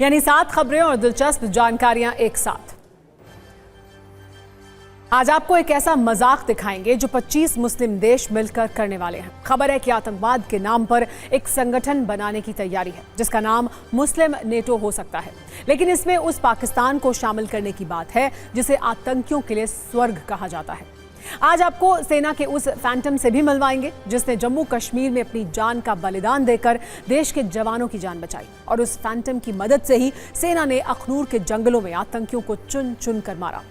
यानी 7 खबरें और दिलचस्प जानकारियां एक साथ। आज आपको एक ऐसा मजाक दिखाएंगे जो 25 मुस्लिम देश मिलकर करने वाले हैं। खबर है कि आतंकवाद के नाम पर एक संगठन बनाने की तैयारी है जिसका नाम मुस्लिम नेटो हो सकता है, लेकिन इसमें उस पाकिस्तान को शामिल करने की बात है जिसे आतंकियों के लिए स्वर्ग कहा जाता है। आज आपको सेना के उस फैंटम से भी मिलवाएंगे जिसने जम्मू कश्मीर में अपनी जान का बलिदान देकर देश के जवानों की जान बचाई, और उस फैंटम की मदद से ही सेना ने अखनूर के जंगलों में आतंकियों को चुन चुन कर मारा।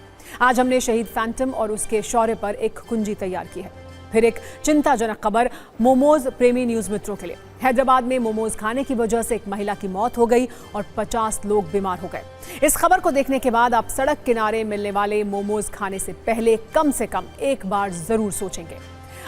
आज हमने शहीद फैंटम और उसके शौर्य पर एक कुंजी तैयार की है। फिर एक चिंताजनक खबर मोमोज प्रेमी न्यूज मित्रों के लिए। हैदराबाद में मोमोज खाने की वजह से एक महिला की मौत हो गई और 50 लोग बीमार हो गए। इस खबर को देखने के बाद आप सड़क किनारे मिलने वाले मोमोज खाने से पहले कम से कम एक बार जरूर सोचेंगे।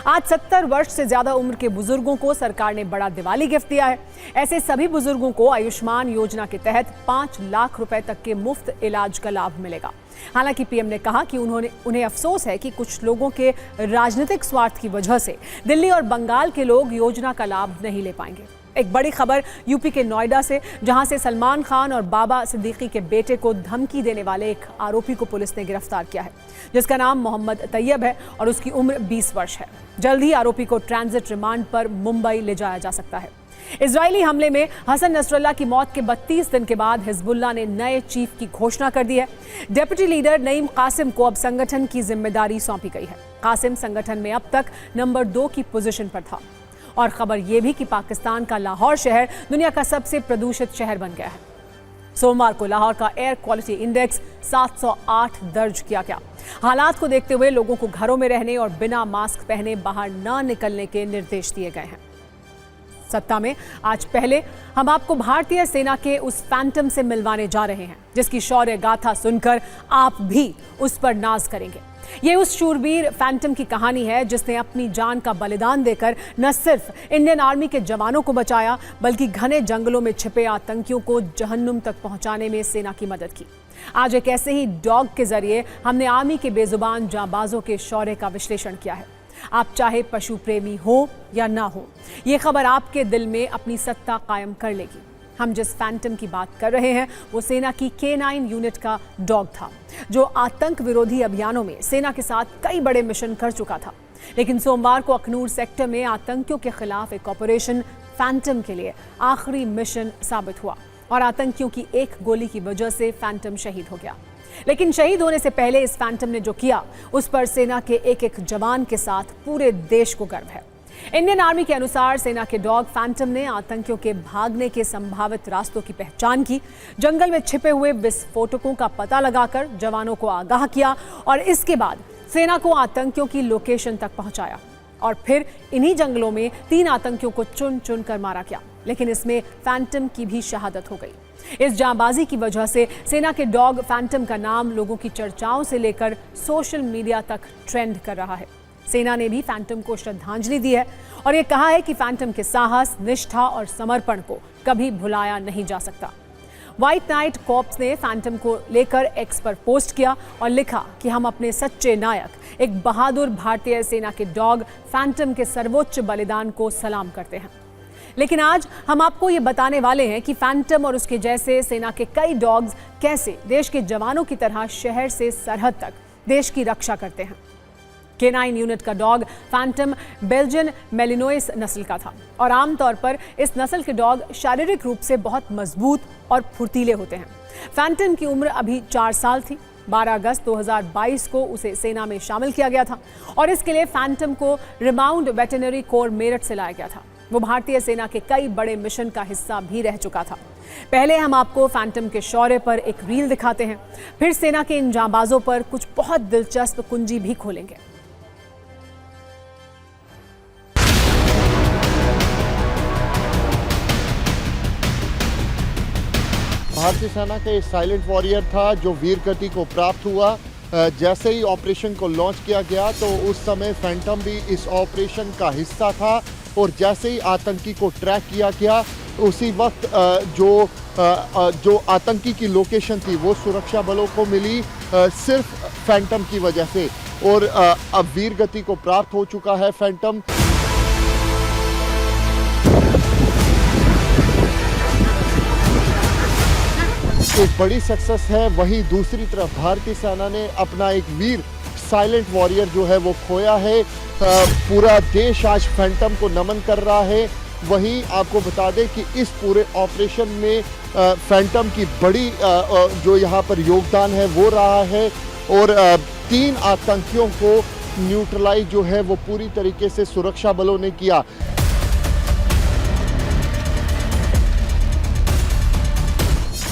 आज 70 वर्ष से ज्यादा उम्र के बुजुर्गों को सरकार ने बड़ा दिवाली गिफ्ट दिया है। ऐसे सभी बुजुर्गों को आयुष्मान योजना के तहत 5 लाख रुपए तक के मुफ्त इलाज का लाभ मिलेगा। हालांकि पीएम ने कहा कि उन्हें अफसोस है कि कुछ लोगों के राजनीतिक स्वार्थ की वजह से दिल्ली और बंगाल के लोग योजना का लाभ नहीं ले पाएंगे। एक बड़ी खबर यूपी के नोएडा से, जहां से सलमान खान और बाबा सिद्दीकी के बेटे को धमकी देने वाले एक आरोपी को पुलिस ने गिरफ्तार किया है, जिसका नाम मोहम्मद तैयब है और उसकी उम्र 20 वर्ष है। जल्द ही आरोपी को ट्रांजिट रिमांड पर मुंबई ले जाया जा सकता है। इजरायली हमले में हसन नसरल्ला की मौत के 32 दिन के बाद हिजबुल्लाह ने नए चीफ की घोषणा कर दी है। डेप्यूटी लीडर नईम कासिम को अब संगठन की जिम्मेदारी सौंपी गई है। कासिम संगठन में अब तक नंबर 2 की पोजीशन पर था। और खबर यह भी कि पाकिस्तान का लाहौर शहर दुनिया का सबसे प्रदूषित शहर बन गया है। सोमवार को लाहौर का एयर क्वालिटी इंडेक्स 708 दर्ज किया गया। हालात को देखते हुए लोगों को घरों में रहने और बिना मास्क पहने बाहर न निकलने के निर्देश दिए गए हैं। सत्ता में आज पहले हम आपको भारतीय सेना के उस फैंटम से मिलवाने जा रहे हैं जिसकी शौर्य गाथा सुनकर आप भी उस पर नाज करेंगे। ये उस शूरवीर फैंटम की कहानी है जिसने अपनी जान का बलिदान देकर न सिर्फ इंडियन आर्मी के जवानों को बचाया, बल्कि घने जंगलों में छिपे आतंकियों को जहन्नुम तक पहुंचाने में सेना की मदद की। आज एक ऐसे ही डॉग के जरिए हमने आर्मी के बेजुबान जांबाजों के शौर्य का विश्लेषण किया है। आप चाहे पशु प्रेमी हो या ना हो, ये खबर आपके दिल में अपनी सत्ता कायम कर लेगी। हम जिस फैंटम की बात कर रहे हैं वो सेना की K9 यूनिट का डॉग था, जो आतंक विरोधी अभियानों में सेना के साथ कई बड़े मिशन कर चुका था। लेकिन सोमवार को अखनूर सेक्टर में आतंकियों के खिलाफ एक ऑपरेशन फैंटम के लिए आखिरी मिशन साबित हुआ और आतंकियों की एक गोली की वजह से फैंटम शहीद हो गया। लेकिन शहीद होने से पहले इस फैंटम ने जो किया उस पर सेना के एक एक जवान के साथ पूरे देश को गर्व है। इंडियन आर्मी के अनुसार सेना के डॉग फैंटम ने आतंकियों के भागने के संभावित रास्तों की पहचान की, जंगल में छिपे हुए विस्फोटकों का पता लगाकर जवानों को आगाह किया और इसके बाद सेना को आतंकियों की लोकेशन तक पहुंचाया और फिर इन्हीं जंगलों में 3 आतंकियों को चुन चुन कर मारा गया। लेकिन इसमें फैंटम की भी शहादत हो गई। इस जांबाजी की वजह से सेना के डॉग फैंटम का नाम लोगों की चर्चाओं से लेकर सोशल मीडिया तक ट्रेंड कर रहा है। सेना ने भी फैंटम को श्रद्धांजलि दी है और ये कहा है कि फैंटम के साहस, निष्ठा और समर्पण को कभी भुलाया नहीं जा सकता। व्हाइट नाइट कॉर्प्स ने फैंटम को लेकर एक्स पर पोस्ट किया और लिखा कि हम अपने सच्चे नायक, एक बहादुर भारतीय सेना के डॉग फैंटम के सर्वोच्च बलिदान को सलाम करते हैं। लेकिन आज हम आपको ये बताने वाले हैं कि फैंटम और उसके जैसे सेना के कई डॉग्स कैसे देश के जवानों की तरह शहर से सरहद तक देश की रक्षा करते हैं। K9 यूनिट का डॉग फैंटम बेल्जियन मेलिनोइस नस्ल का था और आमतौर पर इस नस्ल के डॉग शारीरिक रूप से बहुत मजबूत और फुर्तीले होते हैं। फैंटम की उम्र अभी 4 साल थी। 12 अगस्त 2022 को उसे सेना में शामिल किया गया था और इसके लिए फैंटम को रिमाउंड वेटरनरी कोर मेरठ से लाया गया था। वो भारतीय सेना के कई बड़े मिशन का हिस्सा भी रह चुका था। पहले हम आपको फैंटम के शौर्य पर एक रील दिखाते हैं, फिर सेना के इन जांबाजों पर कुछ बहुत दिलचस्प कुंजी भी खोलेंगे। भारतीय सेना का एक साइलेंट वॉरियर था जो वीर गति को प्राप्त हुआ। जैसे ही ऑपरेशन को लॉन्च किया गया तो उस समय फैंटम भी इस ऑपरेशन का हिस्सा था और जैसे ही आतंकी को ट्रैक किया गया उसी वक्त जो आतंकी की लोकेशन थी वो सुरक्षा बलों को मिली सिर्फ फैंटम की वजह से और अब वीर गति को प्राप्त हो चुका है फैंटम। एक बड़ी सक्सेस है। वहीं दूसरी तरफ भारतीय सेना ने अपना एक वीर साइलेंट वॉरियर जो है वो खोया है। पूरा देश आज फैंटम को नमन कर रहा है। वहीं आपको बता दें कि इस पूरे ऑपरेशन में फैंटम की बड़ी जो यहाँ पर योगदान है वो रहा है और 3 आतंकियों को न्यूट्रलाइज जो है वो पूरी तरीके से सुरक्षा बलों ने किया।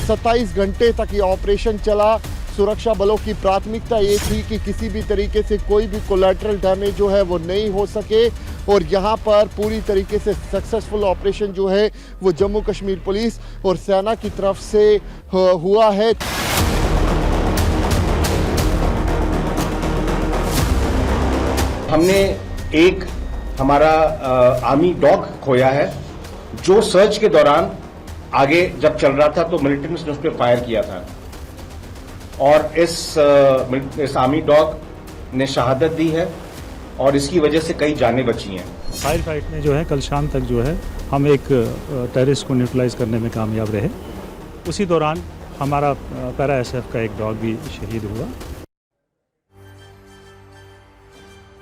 सत्ताईस घंटे तक ये ऑपरेशन चला। सुरक्षा बलों की प्राथमिकता ये थी कि किसी भी तरीके से कोई भी कोलैटरल डैमेज जो है वो नहीं हो सके और यहाँ पर पूरी तरीके से सक्सेसफुल ऑपरेशन जो है वो जम्मू कश्मीर पुलिस और सेना की तरफ से हुआ है। हमने एक हमारा आर्मी डॉग खोया है जो सर्च के दौरान आगे जब चल रहा था तो मिलिटेंट्स ने उस पर फायर किया था और इस आर्मी डॉग ने शहादत दी है और इसकी वजह से कई जानें बची हैं। फायर फाइट में जो है कल शाम तक जो है हम एक टेररिस्ट को न्यूट्रलाइज करने में कामयाब रहे। उसी दौरान हमारा पैरा एसएफ का एक डॉग भी शहीद हुआ।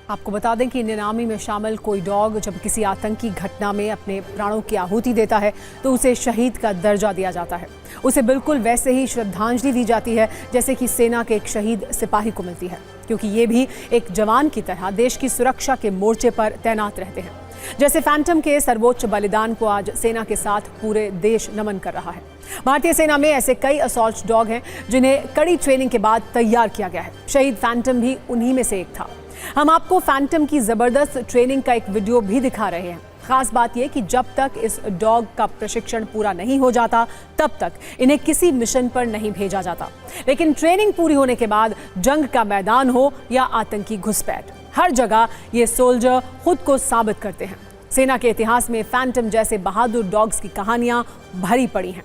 आपको बता दें कि इंडियन आर्मी में शामिल कोई डॉग जब किसी आतंकी घटना में अपने प्राणों की आहुति देता है तो उसे शहीद का दर्जा दिया जाता है। उसे बिल्कुल वैसे ही श्रद्धांजलि दी जाती है जैसे कि सेना के एक शहीद सिपाही को मिलती है, क्योंकि ये भी एक जवान की तरह देश की सुरक्षा के मोर्चे पर तैनात रहते हैं। जैसे फैंटम के सर्वोच्च बलिदान को आज सेना के साथ पूरे देश नमन कर रहा है। भारतीय सेना में ऐसे कई असॉल्ट डॉग हैं जिन्हें कड़ी ट्रेनिंग के बाद तैयार किया गया है। शहीद फैंटम भी उन्हीं में से एक था। हम आपको फैंटम की जबरदस्त ट्रेनिंग का एक वीडियो भी दिखा रहे हैं। खास बात यह कि जब तक इस डॉग का प्रशिक्षण पूरा नहीं हो जाता तब तक इन्हें किसी मिशन पर नहीं भेजा जाता, लेकिन ट्रेनिंग पूरी होने के बाद जंग का मैदान हो या आतंकी घुसपैठ, हर जगह ये सोल्जर खुद को साबित करते हैं। सेना के इतिहास में फैंटम जैसे बहादुर डॉग्स की कहानियां भरी पड़ी हैं।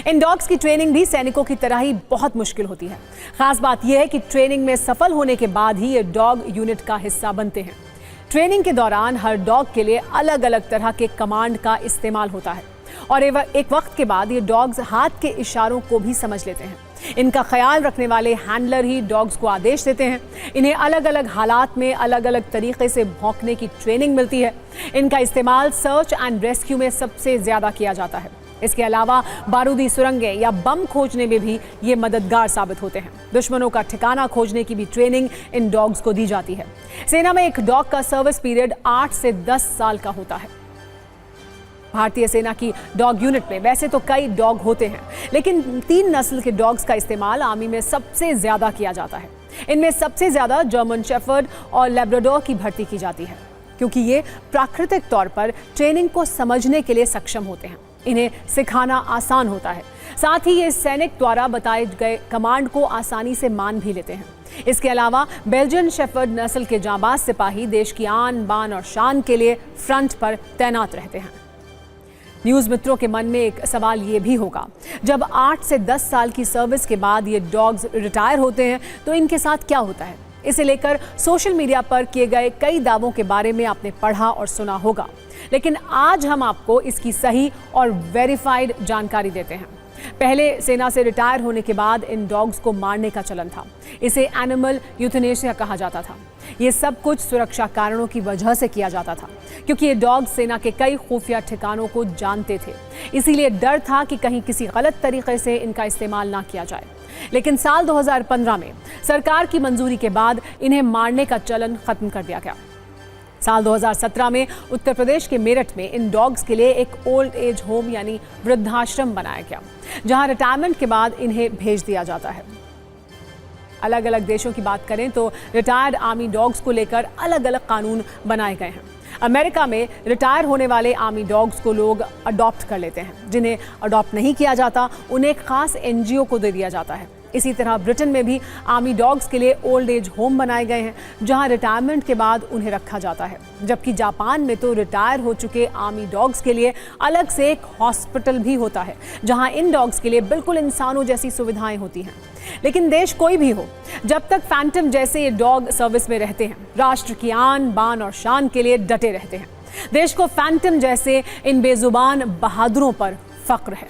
इन डॉग्स की ट्रेनिंग भी सैनिकों की तरह ही बहुत मुश्किल होती है। खास बात यह है कि ट्रेनिंग में सफल होने के बाद ही ये डॉग यूनिट का हिस्सा बनते हैं। ट्रेनिंग के दौरान हर डॉग के लिए अलग अलग तरह के कमांड का इस्तेमाल होता है और एक वक्त के बाद ये डॉग्स हाथ के इशारों को भी समझ लेते हैं। इनका ख्याल रखने वाले हैंडलर ही डॉग्स को आदेश देते हैं। इन्हें अलग अलग हालात में अलग अलग तरीके से भौंकने की ट्रेनिंग मिलती है। इनका इस्तेमाल सर्च एंड रेस्क्यू में सबसे ज्यादा किया जाता है। इसके अलावा बारूदी सुरंगें या बम खोजने में भी ये मददगार साबित होते हैं। दुश्मनों का ठिकाना खोजने की भी ट्रेनिंग इन डॉग्स को दी जाती है। सेना में एक डॉग का सर्विस पीरियड 8 से 10 साल का होता है। भारतीय सेना की डॉग यूनिट में वैसे तो कई डॉग होते हैं, लेकिन 3 नस्ल के डॉग्स का इस्तेमाल आर्मी में सबसे ज्यादा किया जाता है। इनमें सबसे ज्यादा जर्मन शेफर्ड और लैब्राडोर की भर्ती की जाती है, क्योंकि ये प्राकृतिक तौर पर ट्रेनिंग को समझने के लिए सक्षम होते हैं। इन्हें सिखाना आसान होता है, साथ ही ये सैनिक द्वारा बताए गए कमांड को आसानी से मान भी लेते हैं। इसके अलावा बेल्जियन शेफर्ड नस्ल के जांबाज सिपाही देश की आन बान और शान के लिए फ्रंट पर तैनात रहते हैं। न्यूज मित्रों के मन में एक सवाल ये भी होगा, जब 8 से 10 साल की सर्विस के बाद ये डॉग्स रिटायर होते हैं तो इनके साथ क्या होता है? इसे लेकर सोशल मीडिया पर किए गए कई दावों के बारे में आपने पढ़ा और सुना होगा, लेकिन आज हम आपको इसकी सही और वेरीफाइड जानकारी देते हैं। पहले सेना से रिटायर होने के बाद इन डॉग्स को मारने का चलन था। इसे एनिमल यूथनेशिया कहा जाता था। ये सब कुछ सुरक्षा कारणों की वजह से किया जाता था, क्योंकि ये डॉग सेना के कई खुफिया ठिकानों को जानते थे। इसीलिए डर था कि कहीं किसी गलत तरीके से इनका इस्तेमाल ना किया जाए। लेकिन साल 2015 में सरकार की मंजूरी के बाद इन्हें मारने का चलन खत्म कर दिया गया। साल 2017 में उत्तर प्रदेश के मेरठ में इन डॉग्स के लिए एक ओल्ड एज होम यानी वृद्धाश्रम बनाया गया, जहां रिटायरमेंट के बाद इन्हें भेज दिया जाता है। अलग अलग देशों की बात करें तो रिटायर्ड आर्मी डॉग्स को लेकर अलग अलग कानून बनाए गए हैं। अमेरिका में रिटायर होने वाले आर्मी डॉग्स को लोग अडॉप्ट कर लेते हैं। जिन्हें अडॉप्ट नहीं किया जाता उन्हें एक खास एनजीओ को दे दिया जाता है। इसी तरह ब्रिटेन में भी आर्मी डॉग्स के लिए ओल्ड एज होम बनाए गए हैं, जहां रिटायरमेंट के बाद उन्हें रखा जाता है। जबकि जापान में तो रिटायर हो चुके आर्मी डॉग्स के लिए अलग से एक हॉस्पिटल भी होता है, जहां इन डॉग्स के लिए बिल्कुल इंसानों जैसी सुविधाएं होती हैं। लेकिन देश कोई भी हो, जब तक फैंटम जैसे ये डॉग सर्विस में रहते हैं, राष्ट्र की आन बान और शान के लिए डटे रहते हैं। देश को फैंटम जैसे इन बेजुबान बहादुरों पर फख्र है।